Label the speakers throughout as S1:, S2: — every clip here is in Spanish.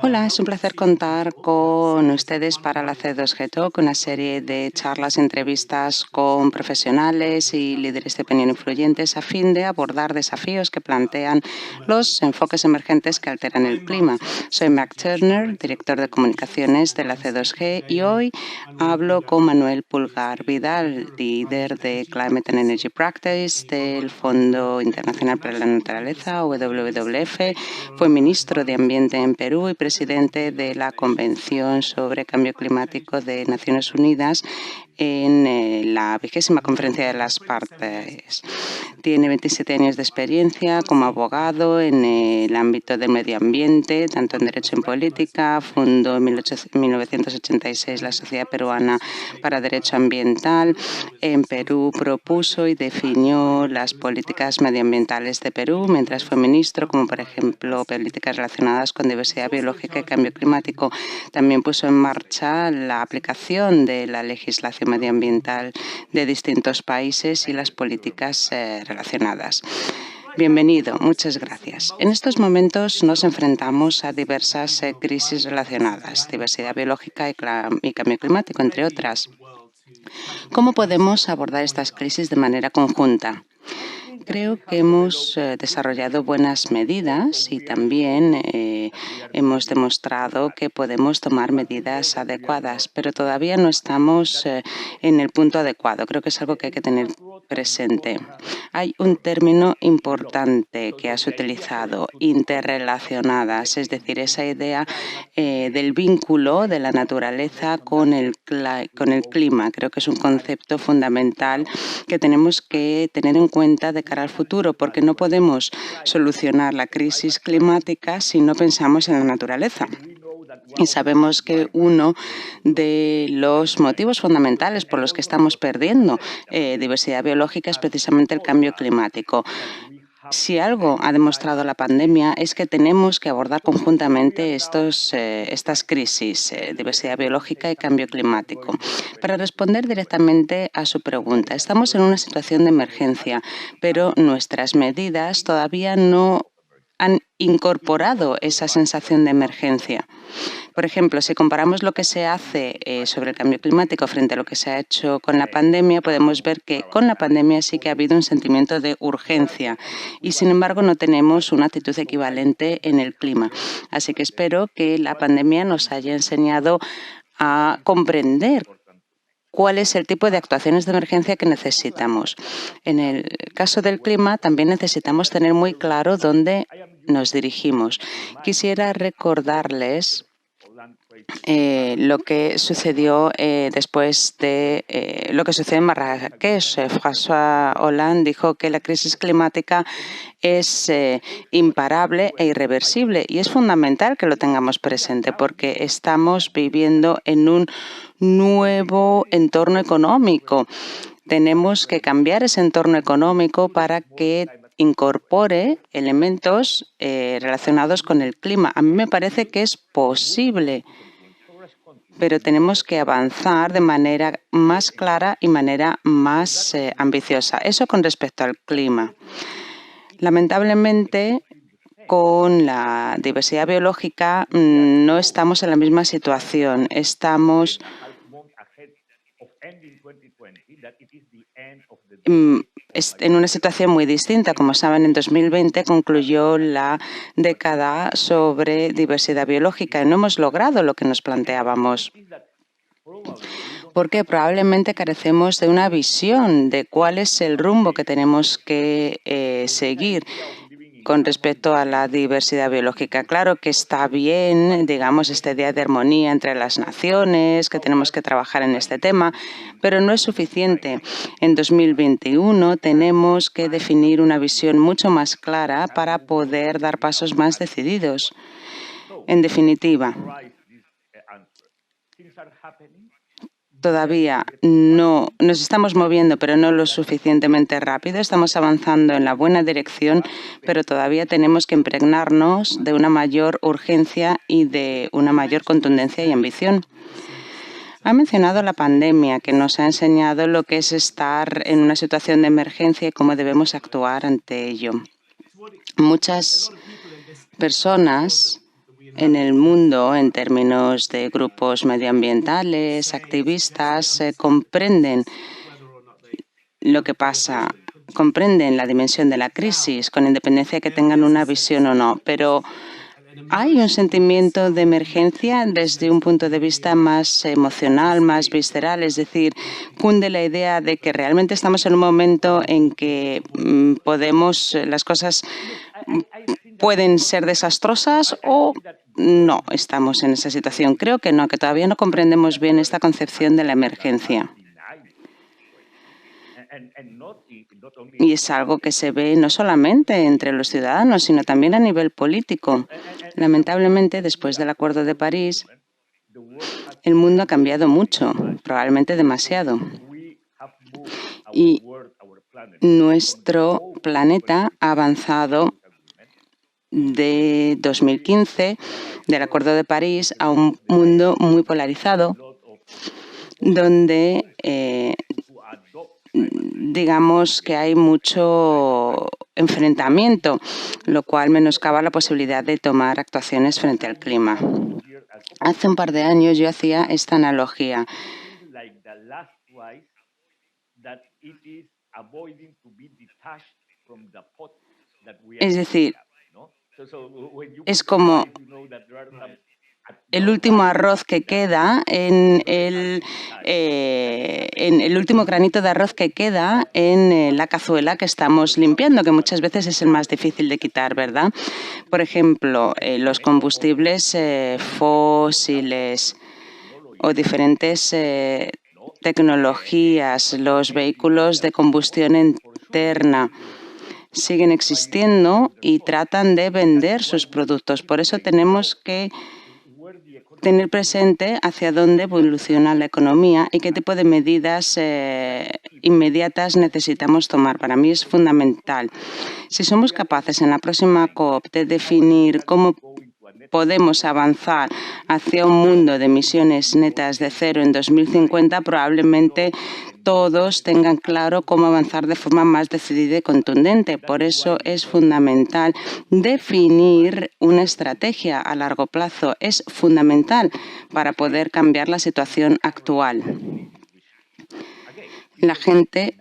S1: Hola, es un placer contar con ustedes para la C2G Talk, una serie de charlas y entrevistas con profesionales y líderes de opinión influyentes a fin de abordar desafíos que plantean los enfoques emergentes que alteran el clima. Soy Mac Turner, director de comunicaciones de la C2G, y hoy hablo con Manuel Pulgar Vidal, líder de Climate and Energy Practice del Fondo Internacional para la Naturaleza, WWF. Fue ministro de Ambiente en Perú y presidente de la Convención sobre Cambio Climático de Naciones Unidas en la 20ª Conferencia de las Partes. Tiene 27 años de experiencia como abogado en el ámbito del medio ambiente, tanto en derecho y en política. Fundó en 1986 la Sociedad Peruana para Derecho Ambiental. En Perú propuso y definió las políticas medioambientales de Perú mientras fue ministro, como por ejemplo políticas relacionadas con diversidad biológica y cambio climático. También puso en marcha la aplicación de la legislación medioambiental de distintos países y las políticas relacionadas. Bienvenido, muchas gracias. En estos momentos nos enfrentamos a diversas crisis relacionadas, diversidad biológica y cambio climático, entre otras. ¿Cómo podemos abordar estas crisis de manera conjunta? Creo que hemos desarrollado buenas medidas y también hemos demostrado que podemos tomar medidas adecuadas, pero todavía no estamos en el punto adecuado. Creo que es algo que hay que tener presente. Hay un término importante que has utilizado, interrelacionadas, es decir, esa idea del vínculo de la naturaleza con el clima. Creo que es un concepto fundamental que tenemos que tener en cuenta de cara al futuro, porque no podemos solucionar la crisis climática si no pensamos en la naturaleza. Y sabemos que uno de los motivos fundamentales por los que estamos perdiendo diversidad biológica es precisamente el cambio climático. Si algo ha demostrado la pandemia es que tenemos que abordar conjuntamente estas crisis, diversidad biológica y cambio climático. Para responder directamente a su pregunta, estamos en una situación de emergencia, pero nuestras medidas todavía no han incorporado esa sensación de emergencia. Por ejemplo, si comparamos lo que se hace sobre el cambio climático frente a lo que se ha hecho con la pandemia, podemos ver que con la pandemia sí que ha habido un sentimiento de urgencia y, sin embargo, no tenemos una actitud equivalente en el clima. Así que espero que la pandemia nos haya enseñado a comprender cuál es el tipo de actuaciones de emergencia que necesitamos. En el caso del clima, también necesitamos tener muy claro dónde nos dirigimos. Quisiera recordarles lo que sucedió después de lo que sucedió en Marrakech. François Hollande dijo que la crisis climática es imparable e irreversible, y es fundamental que lo tengamos presente porque estamos viviendo en un nuevo entorno económico. Tenemos que cambiar ese entorno económico para que incorpore elementos relacionados con el clima. A mí me parece que es posible, pero tenemos que avanzar de manera más clara y manera más ambiciosa. Eso con respecto al clima. Lamentablemente, con la diversidad biológica no estamos en la misma situación. Estamos en una situación muy distinta. Como saben, en 2020 concluyó la década sobre diversidad biológica y no hemos logrado lo que nos planteábamos, porque probablemente carecemos de una visión de cuál es el rumbo que tenemos que seguir con respecto a la diversidad biológica. Claro que está bien, digamos, esta idea de armonía entre las naciones, que tenemos que trabajar en este tema, pero no es suficiente. En 2021 tenemos que definir una visión mucho más clara para poder dar pasos más decididos. En definitiva, todavía no nos estamos moviendo, pero no lo suficientemente rápido. Estamos avanzando en la buena dirección, pero todavía tenemos que impregnarnos de una mayor urgencia y de una mayor contundencia y ambición. Ha mencionado la pandemia, que nos ha enseñado lo que es estar en una situación de emergencia y cómo debemos actuar ante ello. Muchas personas en el mundo, en términos de grupos medioambientales, activistas, comprenden lo que pasa, comprenden la dimensión de la crisis, con independencia de que tengan una visión o no, pero hay un sentimiento de emergencia desde un punto de vista más emocional, más visceral, es decir, cunde la idea de que realmente estamos en un momento en que las cosas pueden ser desastrosas o no estamos en esa situación. Creo que no, que todavía no comprendemos bien esta concepción de la emergencia. Y es algo que se ve no solamente entre los ciudadanos, sino también a nivel político. Lamentablemente, después del Acuerdo de París, el mundo ha cambiado mucho, probablemente demasiado. Y nuestro planeta ha avanzado de 2015, del Acuerdo de París, a un mundo muy polarizado, donde digamos que hay mucho enfrentamiento, lo cual menoscaba la posibilidad de tomar actuaciones frente al clima. Hace un par de años yo hacía esta analogía. Es decir, es como el último arroz que queda en el último granito de arroz que queda en la cazuela que estamos limpiando, que muchas veces es el más difícil de quitar, ¿verdad? Por ejemplo, los combustibles fósiles o diferentes tecnologías, los vehículos de combustión interna siguen existiendo y tratan de vender sus productos. Por eso tenemos que tener presente hacia dónde evoluciona la economía y qué tipo de medidas inmediatas necesitamos tomar. Para mí es fundamental. Si somos capaces en la próxima COP de definir cómo podemos avanzar hacia un mundo de emisiones netas de cero en 2050, probablemente todos tengan claro cómo avanzar de forma más decidida y contundente. Por eso es fundamental definir una estrategia a largo plazo. Es fundamental para poder cambiar la situación actual. La gente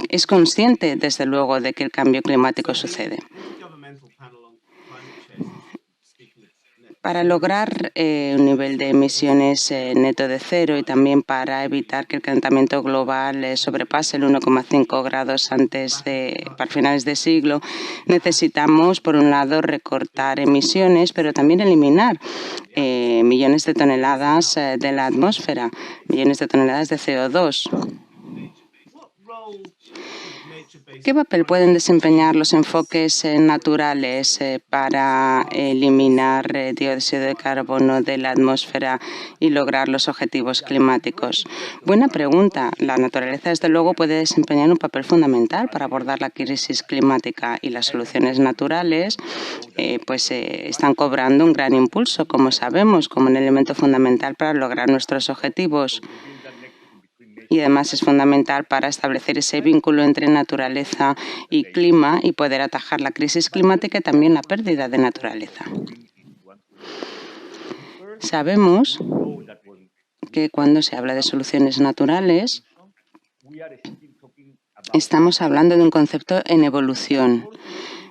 S1: es consciente, desde luego, de que el cambio climático sucede. Para lograr un nivel de emisiones neto de cero y también para evitar que el calentamiento global sobrepase el 1,5 grados para finales de siglo, necesitamos, por un lado, recortar emisiones, pero también eliminar millones de toneladas de la atmósfera, millones de toneladas de CO2. ¿Qué papel pueden desempeñar los enfoques naturales para eliminar dióxido de carbono de la atmósfera y lograr los objetivos climáticos? Buena pregunta. La naturaleza, desde luego, puede desempeñar un papel fundamental para abordar la crisis climática y las soluciones naturales están cobrando un gran impulso, como sabemos, como un elemento fundamental para lograr nuestros objetivos. Y además es fundamental para establecer ese vínculo entre naturaleza y clima y poder atajar la crisis climática y también la pérdida de naturaleza. Sabemos que cuando se habla de soluciones naturales, estamos hablando de un concepto en evolución.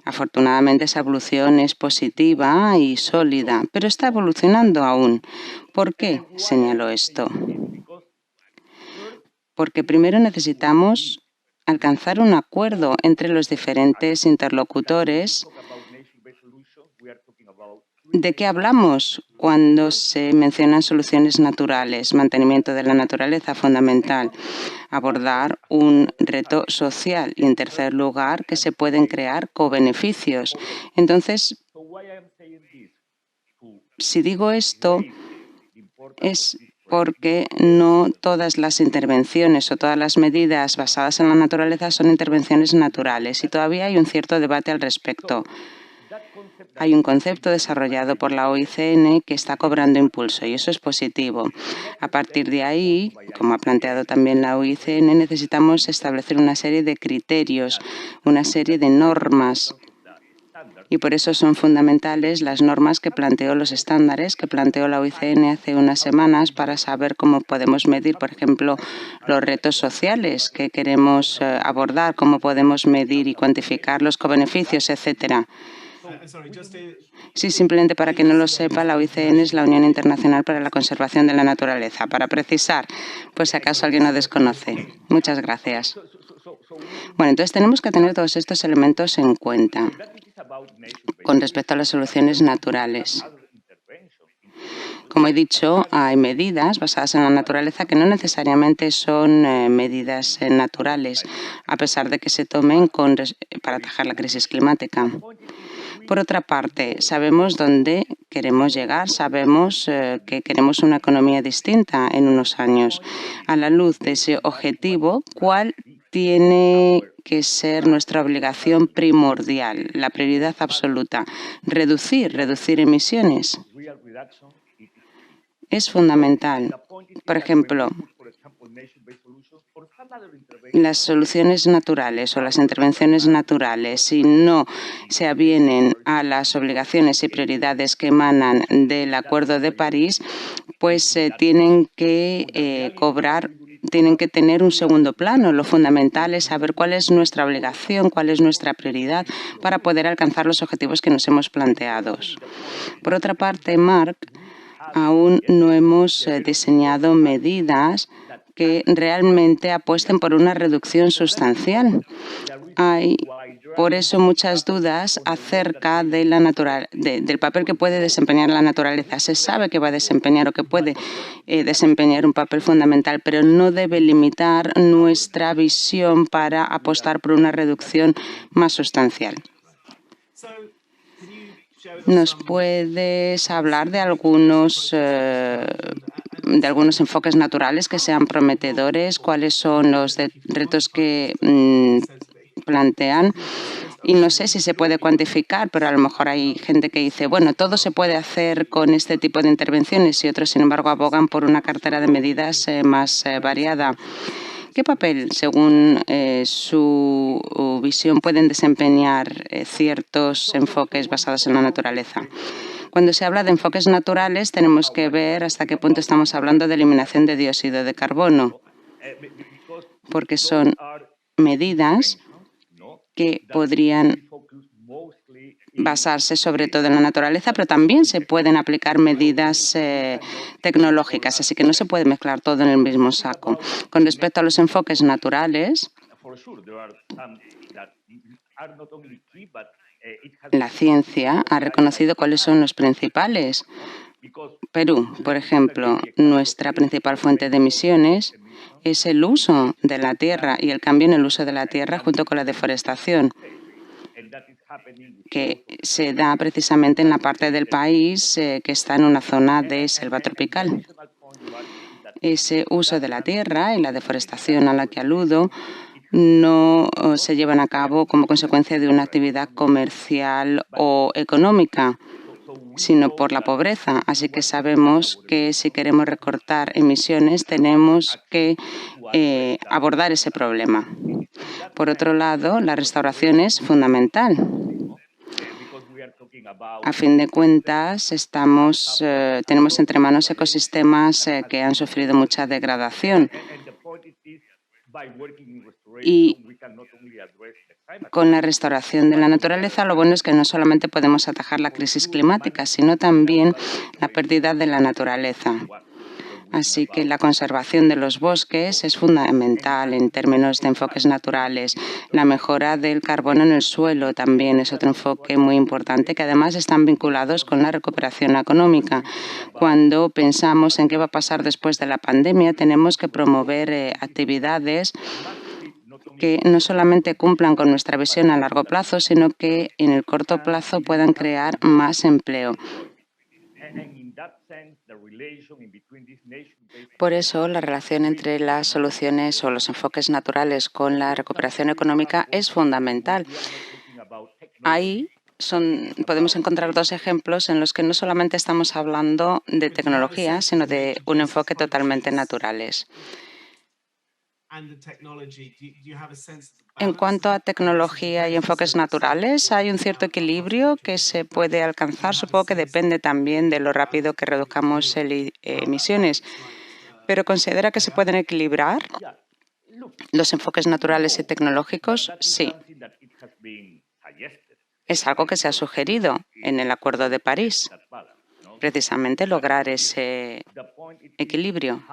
S1: Afortunadamente, esa evolución es positiva y sólida, pero está evolucionando aún. ¿Por qué señalo esto? Porque primero necesitamos alcanzar un acuerdo entre los diferentes interlocutores. ¿De qué hablamos cuando se mencionan soluciones naturales? Mantenimiento de la naturaleza, fundamental. Abordar un reto social y, en tercer lugar, que se pueden crear cobeneficios. Entonces, si digo esto, es porque no todas las intervenciones o todas las medidas basadas en la naturaleza son intervenciones naturales y todavía hay un cierto debate al respecto. Hay un concepto desarrollado por la OICN que está cobrando impulso y eso es positivo. A partir de ahí, como ha planteado también la OICN, necesitamos establecer una serie de criterios, una serie de normas Y por eso son fundamentales las normas que planteó, los estándares que planteó la OICN hace unas semanas para saber cómo podemos medir, por ejemplo, los retos sociales que queremos abordar, cómo podemos medir y cuantificar los cobeneficios, etcétera. Sí, simplemente para que no lo sepa, la OICN es la Unión Internacional para la Conservación de la Naturaleza. Para precisar, pues si acaso alguien lo desconoce. Muchas gracias. Bueno, entonces tenemos que tener todos estos elementos en cuenta con respecto a las soluciones naturales. Como he dicho, hay medidas basadas en la naturaleza que no necesariamente son medidas naturales, a pesar de que se tomen para atajar la crisis climática. Por otra parte, sabemos dónde queremos llegar, sabemos que queremos una economía distinta en unos años. A la luz de ese objetivo, ¿cuál tiene que ser nuestra obligación primordial, la prioridad absoluta? Reducir emisiones. Es fundamental. Por ejemplo, las soluciones naturales o las intervenciones naturales, si no se avienen a las obligaciones y prioridades que emanan del Acuerdo de París, pues tienen que tienen que tener un segundo plano. Lo fundamental es saber cuál es nuestra obligación, cuál es nuestra prioridad para poder alcanzar los objetivos que nos hemos planteado. Por otra parte, Marc, aún no hemos diseñado medidas que realmente apuesten por una reducción sustancial. Hay, por eso, muchas dudas acerca de del papel que puede desempeñar la naturaleza. Se sabe que va a desempeñar o que puede desempeñar un papel fundamental, pero no debe limitar nuestra visión para apostar por una reducción más sustancial. ¿Nos puedes hablar de algunos enfoques naturales que sean prometedores? ¿Cuáles son los retos que plantean? Y no sé si se puede cuantificar, pero a lo mejor hay gente que dice, bueno, todo se puede hacer con este tipo de intervenciones y otros, sin embargo, abogan por una cartera de medidas más variada. ¿Qué papel, según su visión, pueden desempeñar ciertos enfoques basados en la naturaleza? Cuando se habla de enfoques naturales, tenemos que ver hasta qué punto estamos hablando de eliminación de dióxido de carbono, porque son medidas que podrían basarse sobre todo en la naturaleza, pero también se pueden aplicar medidas tecnológicas, así que no se puede mezclar todo en el mismo saco. Con respecto a los enfoques naturales, la ciencia ha reconocido cuáles son los principales. Perú, por ejemplo, nuestra principal fuente de emisiones es el uso de la tierra y el cambio en el uso de la tierra junto con la deforestación, que se da precisamente en la parte del país que está en una zona de selva tropical. Ese uso de la tierra y la deforestación a la que aludo no se llevan a cabo como consecuencia de una actividad comercial o económica, sino por la pobreza. Así que sabemos que si queremos recortar emisiones tenemos que abordar ese problema. Por otro lado, la restauración es fundamental. A fin de cuentas, tenemos entre manos ecosistemas que han sufrido mucha degradación. Y con la restauración de la naturaleza, lo bueno es que no solamente podemos atajar la crisis climática, sino también la pérdida de la naturaleza. Así que la conservación de los bosques es fundamental en términos de enfoques naturales. La mejora del carbono en el suelo también es otro enfoque muy importante, que además están vinculados con la recuperación económica. Cuando pensamos en qué va a pasar después de la pandemia, tenemos que promover actividades que no solamente cumplan con nuestra visión a largo plazo, sino que en el corto plazo puedan crear más empleo. Por eso, la relación entre las soluciones o los enfoques naturales con la recuperación económica es fundamental. Ahí podemos encontrar dos ejemplos en los que no solamente estamos hablando de tecnología, sino de un enfoque totalmente naturales. En cuanto a tecnología y enfoques naturales, hay un cierto equilibrio que se puede alcanzar. Supongo que depende también de lo rápido que reduzcamos emisiones. ¿Pero considera que se pueden equilibrar los enfoques naturales y tecnológicos? Sí. Es algo que se ha sugerido en el Acuerdo de París, precisamente lograr ese equilibrio.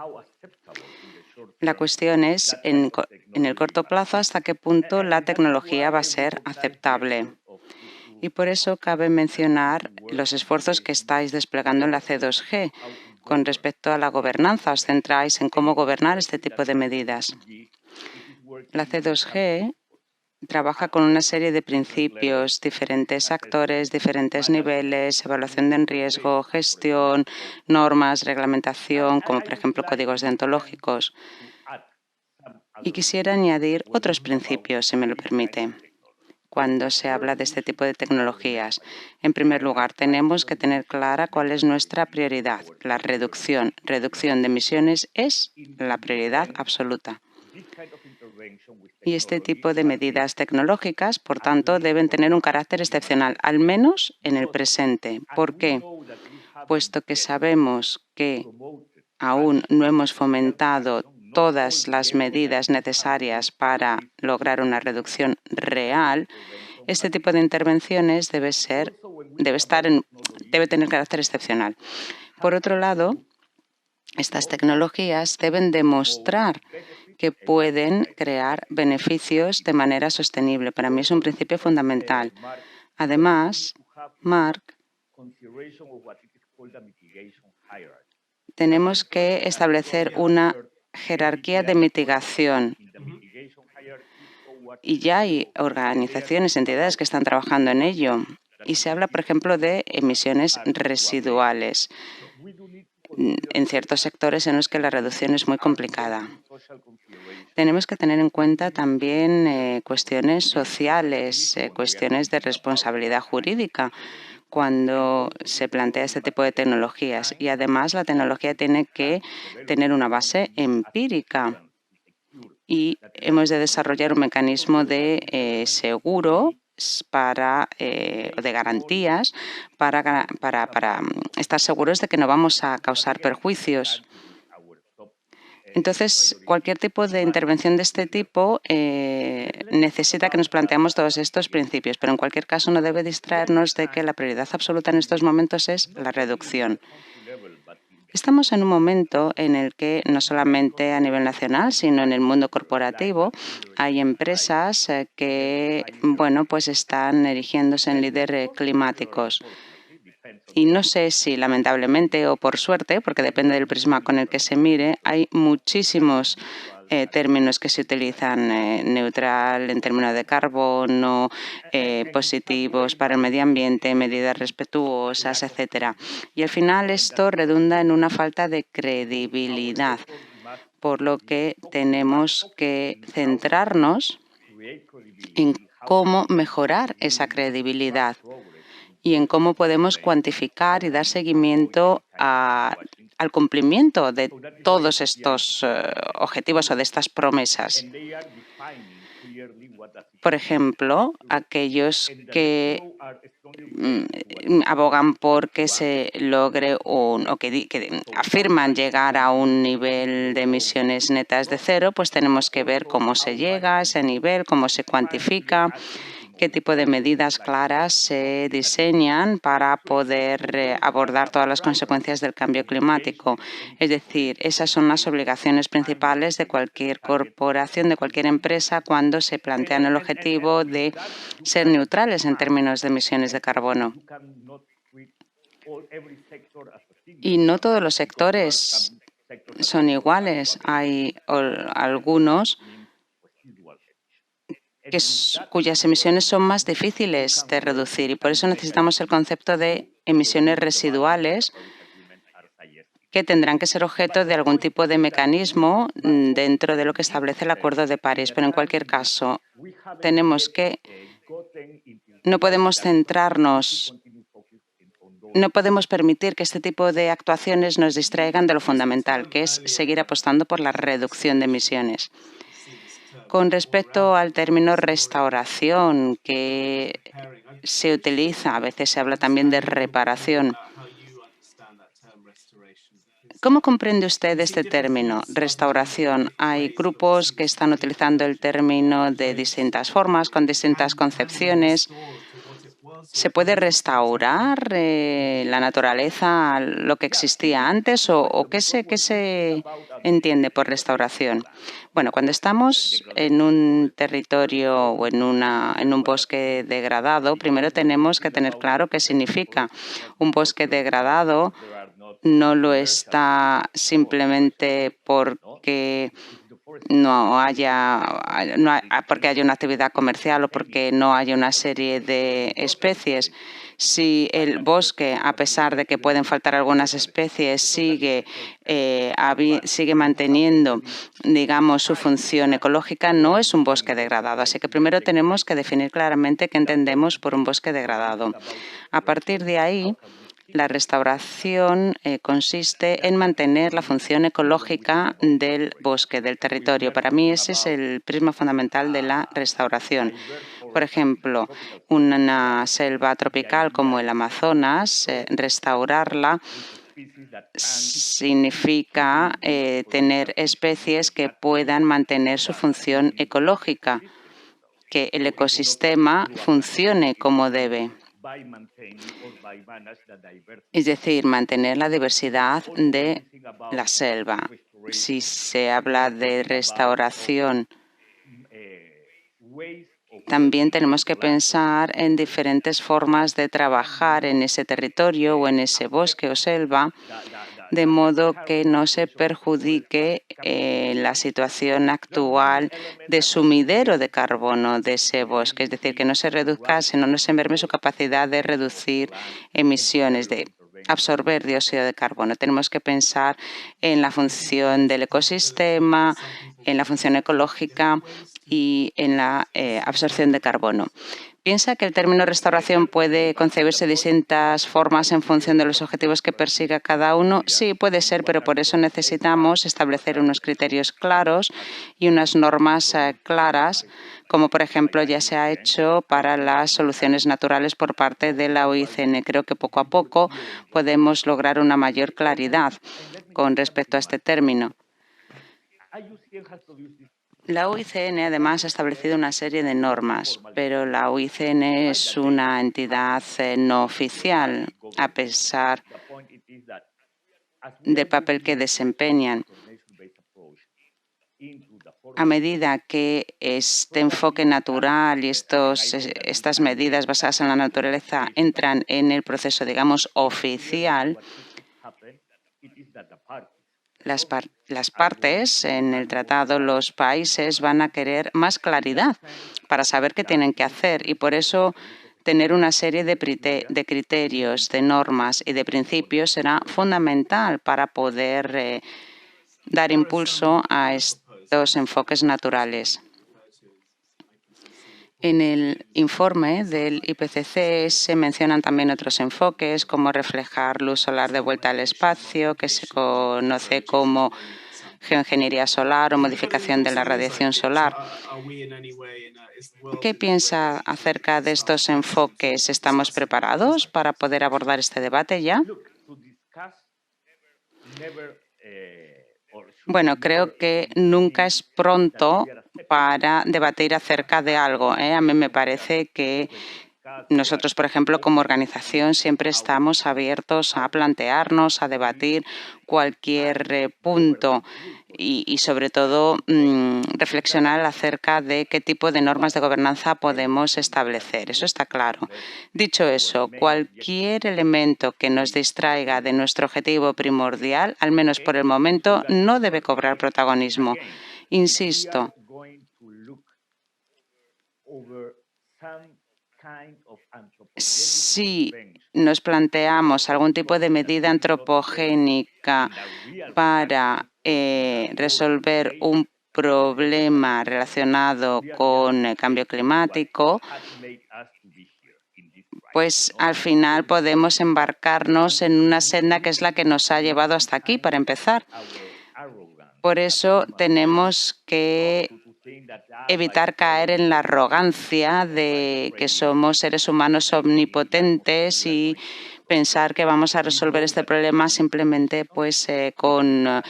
S1: La cuestión es, en el corto plazo, hasta qué punto la tecnología va a ser aceptable. Y por eso cabe mencionar los esfuerzos que estáis desplegando en la C2G. Con respecto a la gobernanza, os centráis en cómo gobernar este tipo de medidas. La C2G trabaja con una serie de principios, diferentes actores, diferentes niveles, evaluación de riesgo, gestión, normas, reglamentación, como por ejemplo códigos deontológicos. Y quisiera añadir otros principios, si me lo permite, cuando se habla de este tipo de tecnologías. En primer lugar, tenemos que tener clara cuál es nuestra prioridad. La reducción de emisiones es la prioridad absoluta. Y este tipo de medidas tecnológicas, por tanto, deben tener un carácter excepcional, al menos en el presente. ¿Por qué? Puesto que sabemos que aún no hemos fomentado todas las medidas necesarias para lograr una reducción real, este tipo de intervenciones debe tener carácter excepcional. Por otro lado, estas tecnologías deben demostrar que pueden crear beneficios de manera sostenible. Para mí es un principio fundamental. Además, Marc, tenemos que establecer una jerarquía de mitigación. Y ya hay organizaciones, entidades que están trabajando en ello. Y se habla, por ejemplo, de emisiones residuales en ciertos sectores en los que la reducción es muy complicada. Tenemos que tener en cuenta también cuestiones sociales, cuestiones de responsabilidad jurídica cuando se plantea este tipo de tecnologías. Y además la tecnología tiene que tener una base empírica y hemos de desarrollar un mecanismo de seguro o de garantías para estar seguros de que no vamos a causar perjuicios. Entonces, cualquier tipo de intervención de este tipo necesita que nos planteemos todos estos principios, pero en cualquier caso no debe distraernos de que la prioridad absoluta en estos momentos es la reducción. Estamos en un momento en el que no solamente a nivel nacional, sino en el mundo corporativo, hay empresas que pues están erigiéndose en líderes climáticos. Y no sé si lamentablemente o por suerte, porque depende del prisma con el que se mire, hay muchísimos términos que se utilizan, neutral en términos de carbono, positivos para el medio ambiente, medidas respetuosas, etcétera. Y al final esto redunda en una falta de credibilidad, por lo que tenemos que centrarnos en cómo mejorar esa credibilidad y en cómo podemos cuantificar y dar seguimiento al cumplimiento de todos estos objetivos o de estas promesas. Por ejemplo, aquellos que abogan por que se logre o que afirman llegar a un nivel de emisiones netas de cero, pues tenemos que ver cómo se llega a ese nivel, cómo se cuantifica, qué tipo de medidas claras se diseñan para poder abordar todas las consecuencias del cambio climático. Es decir, esas son las obligaciones principales de cualquier corporación, de cualquier empresa, cuando se plantean el objetivo de ser neutrales en términos de emisiones de carbono. Y no todos los sectores son iguales. Hay algunos cuyas emisiones son más difíciles de reducir y por eso necesitamos el concepto de emisiones residuales que tendrán que ser objeto de algún tipo de mecanismo dentro de lo que establece el Acuerdo de París. Pero en cualquier caso, no podemos centrarnos, no podemos permitir que este tipo de actuaciones nos distraigan de lo fundamental, que es seguir apostando por la reducción de emisiones. Con respecto al término restauración, que se utiliza, a veces se habla también de reparación. ¿Cómo comprende usted este término, restauración? Hay grupos que están utilizando el término de distintas formas, con distintas concepciones. ¿Se puede restaurar la naturaleza a lo que existía antes o qué se entiende por restauración? Bueno, cuando estamos en un territorio o en un bosque degradado, primero tenemos que tener claro qué significa. Un bosque degradado no lo está simplemente porque porque haya una actividad comercial o porque no haya una serie de especies. Si el bosque, a pesar de que pueden faltar algunas especies, sigue manteniendo, digamos, su función ecológica, no es un bosque degradado. Así que primero tenemos que definir claramente qué entendemos por un bosque degradado. A partir de ahí, la restauración consiste en mantener la función ecológica del bosque, del territorio. Para mí ese es el prisma fundamental de la restauración. Por ejemplo, una selva tropical como el Amazonas, restaurarla significa tener especies que puedan mantener su función ecológica, que el ecosistema funcione como debe. Es decir, mantener la diversidad de la selva. Si se habla de restauración, también tenemos que pensar en diferentes formas de trabajar en ese territorio o en ese bosque o selva, de modo que no se perjudique la situación actual de sumidero de carbono de ese bosque, es decir, que no se reduzca, sino no se merme su capacidad de reducir emisiones, de absorber dióxido de carbono. Tenemos que pensar en la función del ecosistema, en la función ecológica y en la absorción de carbono. ¿Piensa que el término restauración puede concebirse de distintas formas en función de los objetivos que persiga cada uno? Sí, puede ser, pero por eso necesitamos establecer unos criterios claros y unas normas claras, como por ejemplo ya se ha hecho para las soluciones naturales por parte de la OICN. Creo que poco a poco podemos lograr una mayor claridad con respecto a este término. La UICN además ha establecido una serie de normas, pero la UICN es una entidad no oficial, a pesar del papel que desempeñan. A medida que este enfoque natural y estas medidas basadas en la naturaleza entran en el proceso, digamos, oficial, las partes en el tratado, los países van a querer más claridad para saber qué tienen que hacer y por eso tener una serie de criterios, de normas y de principios será fundamental para poder dar impulso a estos enfoques naturales. En el informe del IPCC se mencionan también otros enfoques, como reflejar luz solar de vuelta al espacio, que se conoce como geoingeniería solar o modificación de la radiación solar. ¿Qué piensa acerca de estos enfoques? ¿Estamos preparados para poder abordar este debate ya? Bueno, creo que nunca es pronto para debatir acerca de algo. A mí me parece que nosotros, por ejemplo, como organización, siempre estamos abiertos a plantearnos, a debatir cualquier punto y sobre todo, reflexionar acerca de qué tipo de normas de gobernanza podemos establecer. Eso está claro. Dicho eso, cualquier elemento que nos distraiga de nuestro objetivo primordial, al menos por el momento, no debe cobrar protagonismo. Insisto, si nos planteamos algún tipo de medida antropogénica para resolver un problema relacionado con el cambio climático, pues al final podemos embarcarnos en una senda que es la que nos ha llevado hasta aquí, para empezar. Por eso tenemos que evitar caer en la arrogancia de que somos seres humanos omnipotentes y pensar que vamos a resolver este problema simplemente con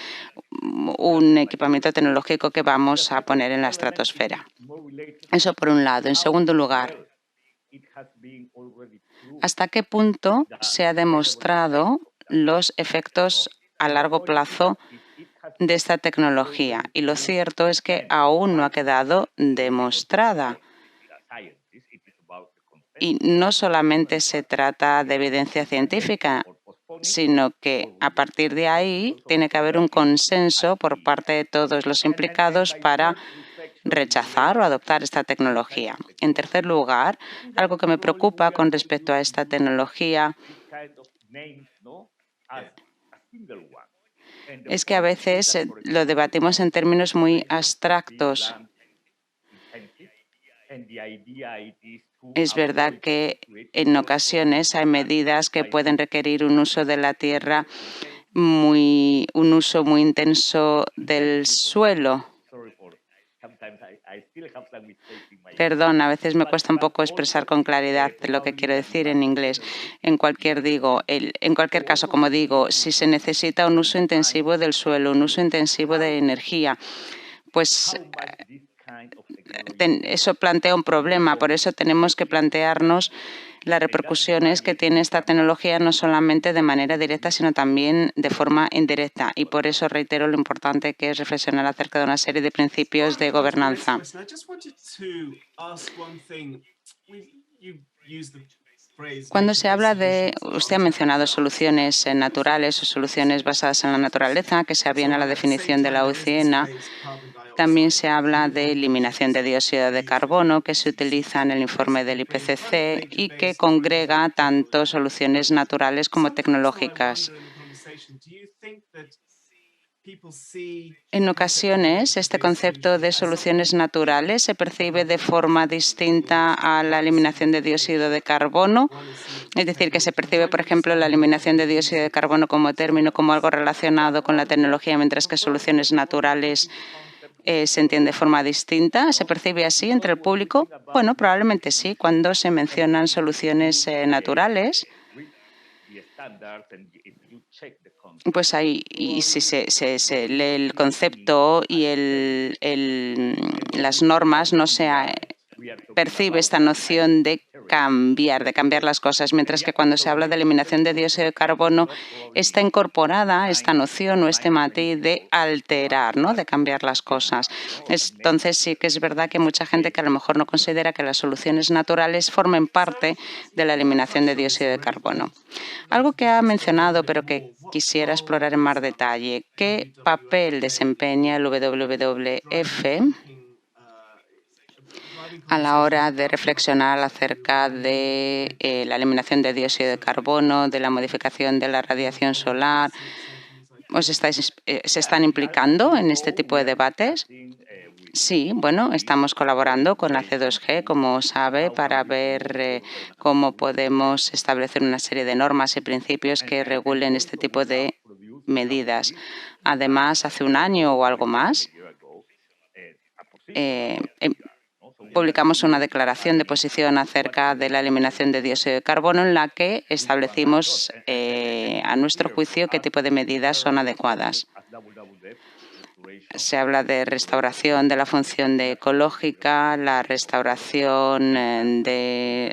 S1: un equipamiento tecnológico que vamos a poner en la estratosfera. Eso por un lado. En segundo lugar, ¿hasta qué punto se ha demostrado los efectos a largo plazo de esta tecnología? Y lo cierto es que aún no ha quedado demostrada. Y no solamente se trata de evidencia científica, sino que a partir de ahí tiene que haber un consenso por parte de todos los implicados para rechazar o adoptar esta tecnología. En tercer lugar, algo que me preocupa con respecto a esta tecnología es que a veces lo debatimos en términos muy abstractos. Es verdad que en ocasiones hay medidas que pueden requerir un uso de la tierra, un uso muy intenso del suelo. Perdón, a veces me cuesta un poco expresar con claridad lo que quiero decir en inglés. En cualquier caso, como digo, si se necesita un uso intensivo del suelo, un uso intensivo de energía, pues eso plantea un problema. Por eso tenemos que plantearnos las repercusiones que tiene esta tecnología no solamente de manera directa, sino también de forma indirecta. Y por eso reitero lo importante que es reflexionar acerca de una serie de principios de gobernanza. Cuando se habla usted ha mencionado soluciones naturales o soluciones basadas en la naturaleza, que se aviene a la definición de la UCN. También se habla de eliminación de dióxido de carbono, que se utiliza en el informe del IPCC y que congrega tanto soluciones naturales como tecnológicas. En ocasiones, este concepto de soluciones naturales se percibe de forma distinta a la eliminación de dióxido de carbono, es decir, que se percibe, por ejemplo, la eliminación de dióxido de carbono como término, como algo relacionado con la tecnología, mientras que soluciones naturales se entiende de forma distinta. ¿Se percibe así entre el público? Bueno, probablemente sí. Cuando se mencionan soluciones naturales, pues ahí, y si se lee el concepto y las normas, no se percibe esta noción de cambiar las cosas, mientras que cuando se habla de eliminación de dióxido de carbono está incorporada esta noción o este matiz de alterar, ¿no?, de cambiar las cosas. Entonces sí que es verdad que hay mucha gente que a lo mejor no considera que las soluciones naturales formen parte de la eliminación de dióxido de carbono. Algo que ha mencionado, pero que quisiera explorar en más detalle, ¿qué papel desempeña el WWF a la hora de reflexionar acerca de la eliminación de dióxido de carbono, de la modificación de la radiación solar? ¿Se están implicando en este tipo de debates? Sí, bueno, estamos colaborando con la C2G, como sabe, para ver cómo podemos establecer una serie de normas y principios que regulen este tipo de medidas. Además, hace un año o algo más, publicamos una declaración de posición acerca de la eliminación de dióxido de carbono en la que establecimos, a nuestro juicio, qué tipo de medidas son adecuadas. Se habla de restauración de la función ecológica, la restauración de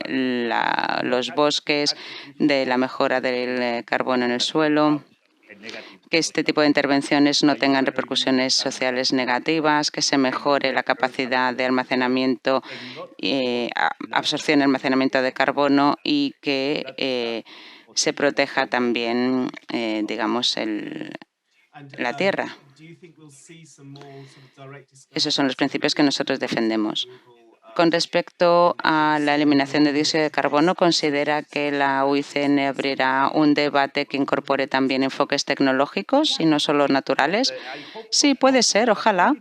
S1: los bosques, de la mejora del carbono en el suelo, que este tipo de intervenciones no tengan repercusiones sociales negativas, que se mejore la capacidad de almacenamiento, absorción y almacenamiento de carbono y que se proteja también, digamos, la tierra. Esos son los principios que nosotros defendemos. Con respecto a la eliminación de dióxido de carbono, ¿considera que la UICN abrirá un debate que incorpore también enfoques tecnológicos y no solo naturales? Sí, puede ser, ojalá.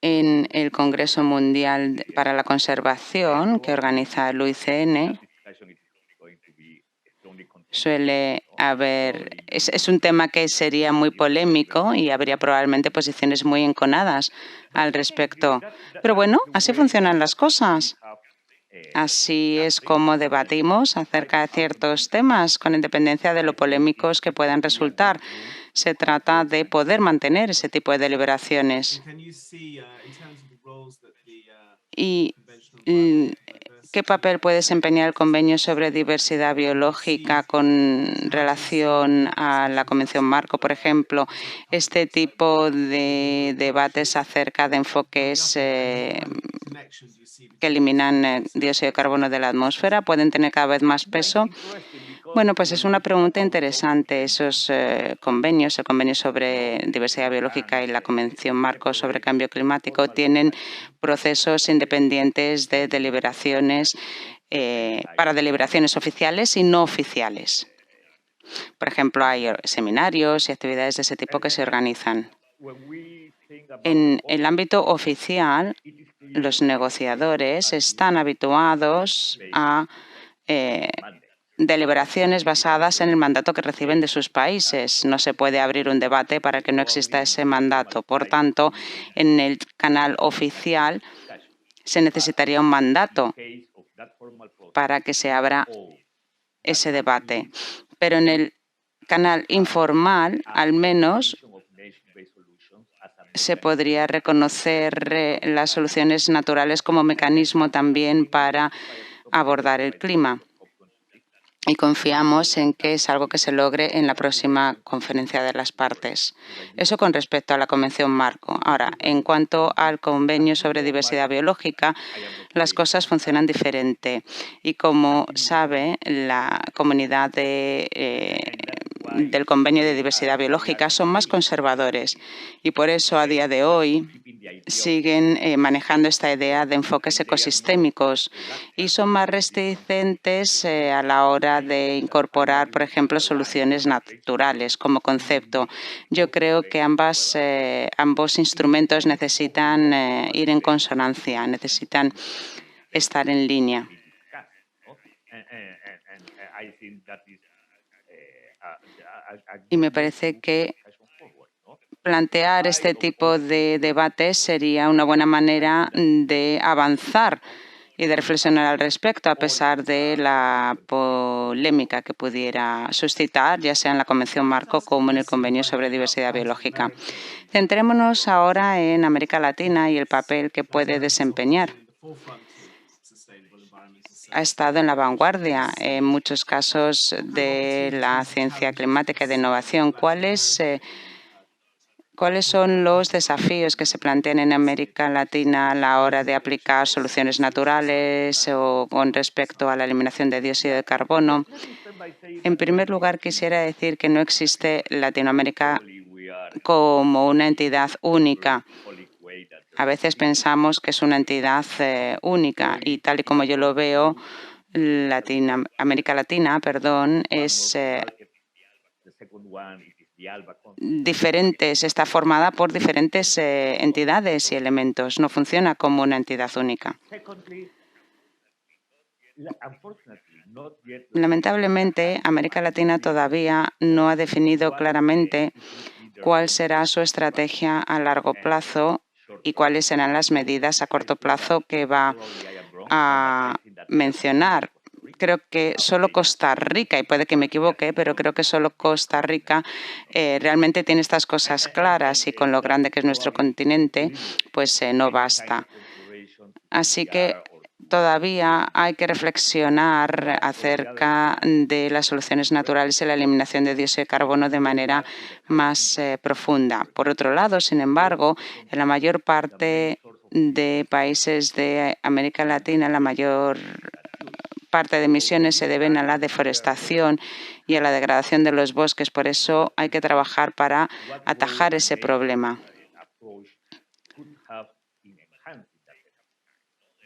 S1: En el Congreso Mundial para la Conservación que organiza el UICN, suele haber... Es un tema que sería muy polémico y habría probablemente posiciones muy enconadas al respecto. Pero bueno, así funcionan las cosas. Así es como debatimos acerca de ciertos temas, con independencia de lo polémicos que puedan resultar. Se trata de poder mantener ese tipo de deliberaciones. ¿Y qué papel puede desempeñar el Convenio sobre Diversidad Biológica con relación a la Convención Marco, por ejemplo? Este tipo de debates acerca de enfoques que eliminan dióxido de carbono de la atmósfera pueden tener cada vez más peso. Bueno, pues es una pregunta interesante. Esos convenios, el Convenio sobre Diversidad Biológica y la Convención Marco sobre Cambio Climático, tienen procesos independientes de deliberaciones para deliberaciones oficiales y no oficiales. Por ejemplo, hay seminarios y actividades de ese tipo que se organizan. En el ámbito oficial, los negociadores están habituados a deliberaciones basadas en el mandato que reciben de sus países. No se puede abrir un debate para que no exista ese mandato. Por tanto, en el canal oficial se necesitaría un mandato para que se abra ese debate. Pero en el canal informal, al menos, se podría reconocer las soluciones naturales como mecanismo también para abordar el clima. Y confiamos en que es algo que se logre en la próxima conferencia de las partes. Eso con respecto a la Convención Marco. Ahora, en cuanto al Convenio sobre Diversidad Biológica, las cosas funcionan diferente. Y como sabe, la comunidad del Convenio de Diversidad Biológica son más conservadores y por eso a día de hoy siguen manejando esta idea de enfoques ecosistémicos y son más reticentes a la hora de incorporar, por ejemplo, soluciones naturales como concepto. Yo creo que ambos instrumentos necesitan ir en consonancia, necesitan estar en línea. Y me parece que plantear este tipo de debates sería una buena manera de avanzar y de reflexionar al respecto, a pesar de la polémica que pudiera suscitar, ya sea en la Convención Marco como en el Convenio sobre Diversidad Biológica. Centrémonos ahora en América Latina y el papel que puede desempeñar. Ha estado en la vanguardia en muchos casos de la ciencia climática y de innovación. ¿Cuáles son los desafíos que se plantean en América Latina a la hora de aplicar soluciones naturales o con respecto a la eliminación de dióxido de carbono? En primer lugar, quisiera decir que no existe Latinoamérica como una entidad única. A veces pensamos que es una entidad única y tal y como yo lo veo, América Latina, es diferentes, está formada por diferentes entidades y elementos, no funciona como una entidad única. Lamentablemente, América Latina todavía no ha definido claramente cuál será su estrategia a largo plazo y cuáles serán las medidas a corto plazo que va a mencionar. Creo que solo Costa Rica, y puede que me equivoque, pero creo que solo Costa Rica realmente tiene estas cosas claras y con lo grande que es nuestro continente, pues no basta. Así que todavía hay que reflexionar acerca de las soluciones naturales y la eliminación de dióxido de carbono de manera más profunda. Por otro lado, sin embargo, en la mayor parte de países de América Latina, la mayor parte de emisiones se deben a la deforestación y a la degradación de los bosques. Por eso hay que trabajar para atajar ese problema.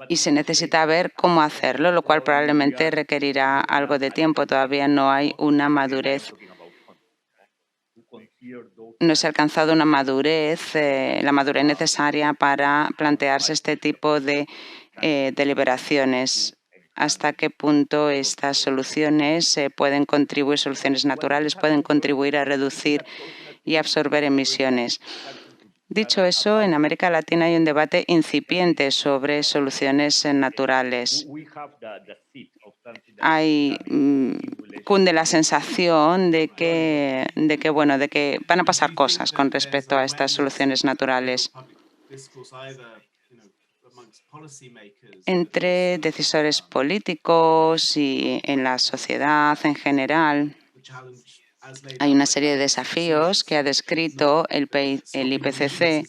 S1: Y se necesita ver cómo hacerlo, lo cual probablemente requerirá algo de tiempo. Todavía no hay una madurez. No se ha alcanzado una madurez, la madurez necesaria para plantearse este tipo de deliberaciones. hasta qué punto estas soluciones pueden contribuir, soluciones naturales, pueden contribuir a reducir y absorber emisiones. Dicho eso, en América Latina hay un debate incipiente sobre soluciones naturales. Cunde la sensación de que van a pasar cosas con respecto a estas soluciones naturales. Entre decisores políticos y en la sociedad en general, hay una serie de desafíos que ha descrito el IPCC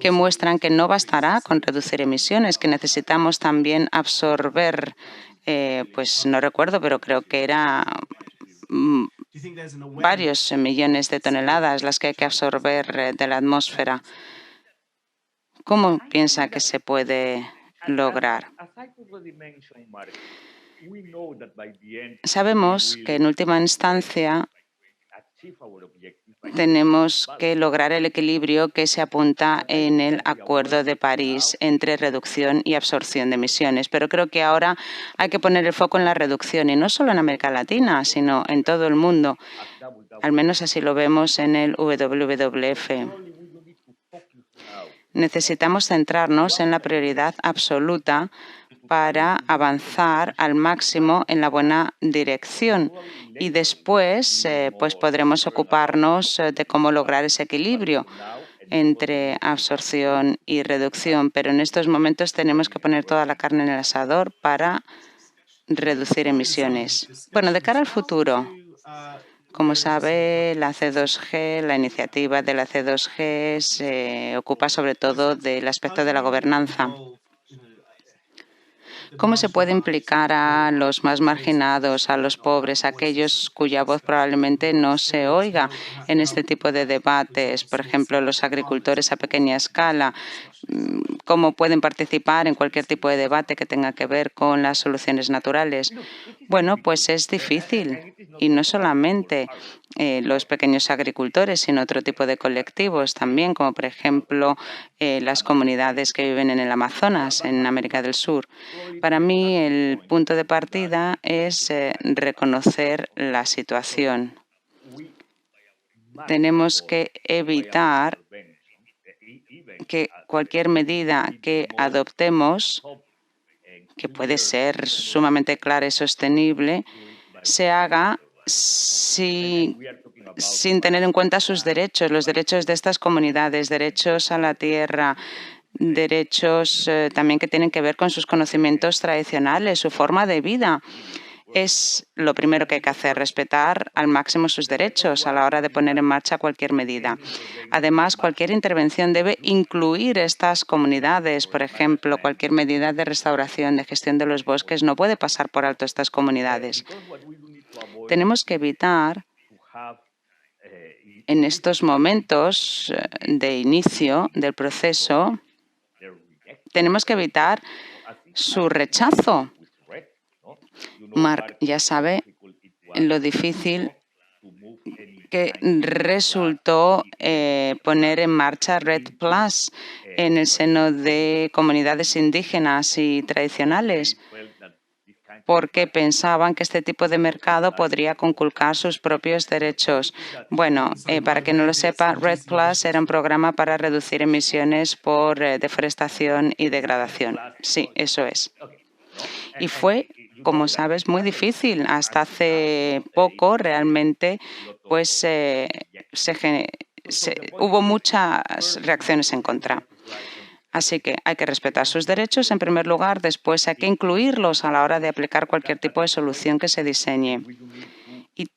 S1: que muestran que no bastará con reducir emisiones, que necesitamos también absorber, pues no recuerdo, pero creo que era varios millones de toneladas las que hay que absorber de la atmósfera. ¿Cómo piensa que se puede lograr? Sabemos que en última instancia tenemos que lograr el equilibrio que se apunta en el Acuerdo de París entre reducción y absorción de emisiones. Pero creo que ahora hay que poner el foco en la reducción, y no solo en América Latina, sino en todo el mundo. Al menos así lo vemos en el WWF. Necesitamos centrarnos en la prioridad absoluta para avanzar al máximo en la buena dirección, y después pues podremos ocuparnos de cómo lograr ese equilibrio entre absorción y reducción. Pero en estos momentos tenemos que poner toda la carne en el asador para reducir emisiones. Bueno, de cara al futuro, como sabe, la C2G, la iniciativa de la C2G se ocupa sobre todo del aspecto de la gobernanza. ¿Cómo se puede implicar a los más marginados, a los pobres, a aquellos cuya voz probablemente no se oiga en este tipo de debates? Por ejemplo, los agricultores a pequeña escala. ¿Cómo pueden participar en cualquier tipo de debate que tenga que ver con las soluciones naturales? Bueno, pues es difícil, y no solamente los pequeños agricultores, sino otro tipo de colectivos también, como por ejemplo las comunidades que viven en el Amazonas, en América del Sur. Para mí, el punto de partida es reconocer la situación. Tenemos que evitar que cualquier medida que adoptemos, que puede ser sumamente clara y sostenible, se haga sin tener en cuenta sus derechos, los derechos de estas comunidades, derechos a la tierra, derechos también que tienen que ver con sus conocimientos tradicionales, su forma de vida. Es lo primero que hay que hacer, respetar al máximo sus derechos a la hora de poner en marcha cualquier medida. Además, cualquier intervención debe incluir estas comunidades. Por ejemplo, cualquier medida de restauración, de gestión de los bosques, no puede pasar por alto estas comunidades. Tenemos que evitar, en estos momentos de inicio del proceso, tenemos que evitar su rechazo. Mark ya sabe lo difícil que resultó poner en marcha REDD+ en el seno de comunidades indígenas y tradicionales, porque pensaban que este tipo de mercado podría conculcar sus propios derechos. Bueno, para quien no lo sepa, REDD+ era un programa para reducir emisiones por deforestación y degradación. Sí, eso es. Y fue, como sabes, muy difícil. Hasta hace poco realmente pues hubo muchas reacciones en contra. Así que hay que respetar sus derechos en primer lugar, después hay que incluirlos a la hora de aplicar cualquier tipo de solución que se diseñe. Y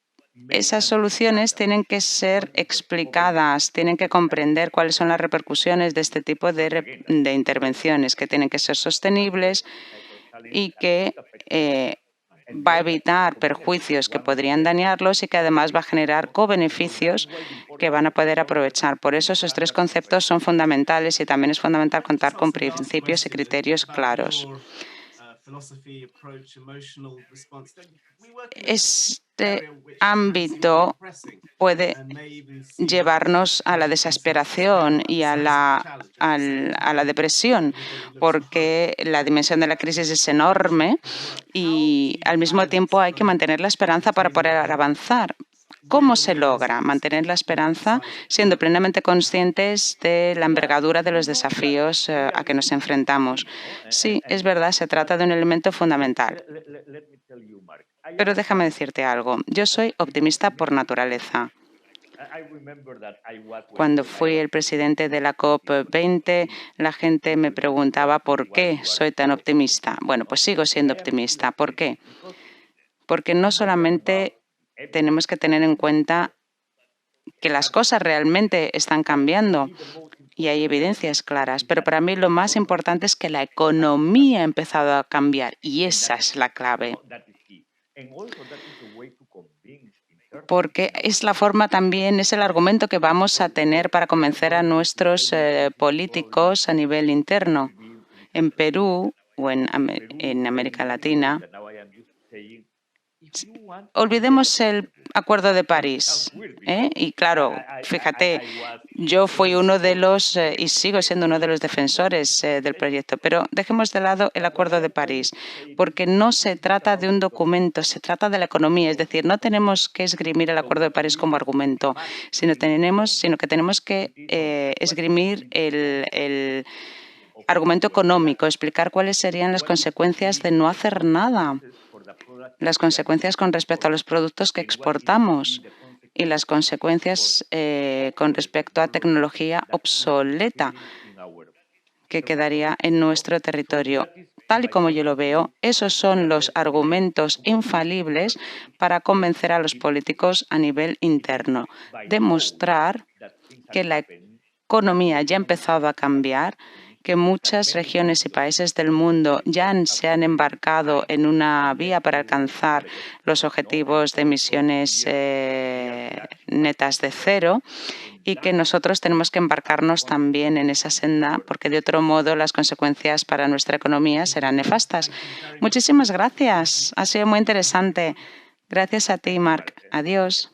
S1: esas soluciones tienen que ser explicadas, tienen que comprender cuáles son las repercusiones de este tipo de intervenciones, que tienen que ser sostenibles y que va a evitar perjuicios que podrían dañarlos y que además va a generar cobeneficios que van a poder aprovechar. Por eso esos tres conceptos son fundamentales, y también es fundamental contar con principios y criterios claros. Este ámbito puede llevarnos a la desesperación y a la depresión, porque la dimensión de la crisis es enorme y al mismo tiempo hay que mantener la esperanza para poder avanzar. ¿Cómo se logra mantener la esperanza siendo plenamente conscientes de la envergadura de los desafíos a que nos enfrentamos? Sí, es verdad, se trata de un elemento fundamental. Pero déjame decirte algo, yo soy optimista por naturaleza. Cuando fui el presidente de la COP20, la gente me preguntaba por qué soy tan optimista. Bueno, pues sigo siendo optimista. ¿Por qué? Porque no solamente tenemos que tener en cuenta que las cosas realmente están cambiando y hay evidencias claras, pero para mí lo más importante es que la economía ha empezado a cambiar y esa es la clave. Porque es la forma también, es el argumento que vamos a tener para convencer a nuestros políticos a nivel interno. En Perú o en América Latina, olvidemos el Acuerdo de París. Y claro, fíjate, yo fui uno de los, y sigo siendo uno de los defensores del proyecto, pero dejemos de lado el Acuerdo de París, porque no se trata de un documento, se trata de la economía. Es decir, no tenemos que esgrimir el Acuerdo de París como argumento, sino que tenemos que esgrimir el argumento económico, explicar cuáles serían las consecuencias de no hacer nada, las consecuencias con respecto a los productos que exportamos y las consecuencias con respecto a tecnología obsoleta que quedaría en nuestro territorio. Tal y como yo lo veo, esos son los argumentos infalibles para convencer a los políticos a nivel interno. Demostrar que la economía ya ha empezado a cambiar, que muchas regiones y países del mundo ya se han embarcado en una vía para alcanzar los objetivos de emisiones netas de cero y que nosotros tenemos que embarcarnos también en esa senda porque de otro modo las consecuencias para nuestra economía serán nefastas. Muchísimas gracias. Ha sido muy interesante. Gracias a ti, Marc. Adiós.